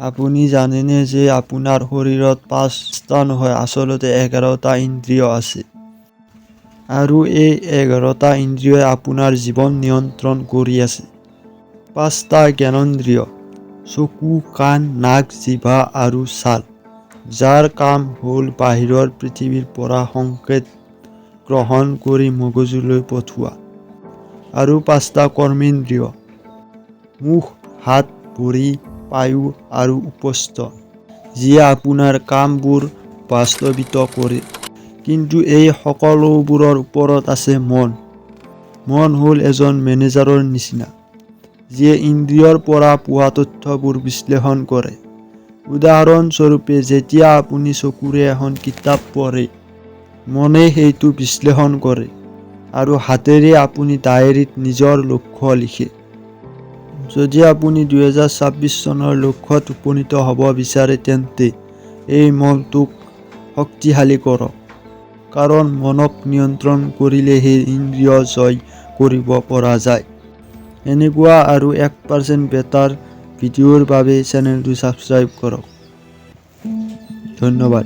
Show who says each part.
Speaker 1: আপুনি জানেনে যে আপোনাৰ শৰীৰত 5টা নহয় আচলতে 11টা ইন্দ্ৰিয় আছে আৰু এই 11টা ইন্দ্ৰিয়ই আপোনাৰ জীৱন নিয়ন্ত্ৰণ কৰি আছে। 5টা জ্ঞানেন্দ্ৰিয়: চকু, কাণ, নাক, জিভা আৰু ছাল, যাৰ কাম হ'ল বাহিৰৰ পৃথিৱীৰ পৰা সংকেত গ্ৰহণ কৰি মগজুলৈ পঠোৱা। আৰু 5টা কৰ্মেন্দ্ৰিয়: মুখ, হাত, ভৰি, পায়ু আৰু উপস্থ, যিয়ে আপোনাৰ কামবোৰ বাস্তৱায়িত কৰে। কিন্তু এই সকলোবোৰৰ ওপৰত আছে মন। মন হ'ল এজন মেনেজাৰৰ নিচিনা, যিয়ে ইন্দ্ৰিয়ৰ পৰা পোৱা তথ্যবোৰ বিশ্লেষণ কৰে। উদাহৰণস্বৰূপে, যেতিয়া আপুনি চকুৰে এখন কিতাপ পঢ়ে, মনে সেইটো বিশ্লেষণ কৰে আৰু হাতেৰে আপুনি ডায়েৰীত নিজৰ লক্ষ্য লিখে। যদি আপুনি 2026 চনৰ লক্ষ্যত উপনীত হ'ব বিচাৰে তেন্তে এই মনটোক শক্তিশালী কৰক, কাৰণ মনক নিয়ন্ত্ৰণ কৰিলেহে ইন্দ্ৰিয় জয় কৰিব পৰা যায়। এনেকুৱা আৰু 1% বেটাৰ ভিডিঅ'ৰ বাবে চেনেলটো ছাবস্ক্ৰাইব কৰক। ধন্যবাদ।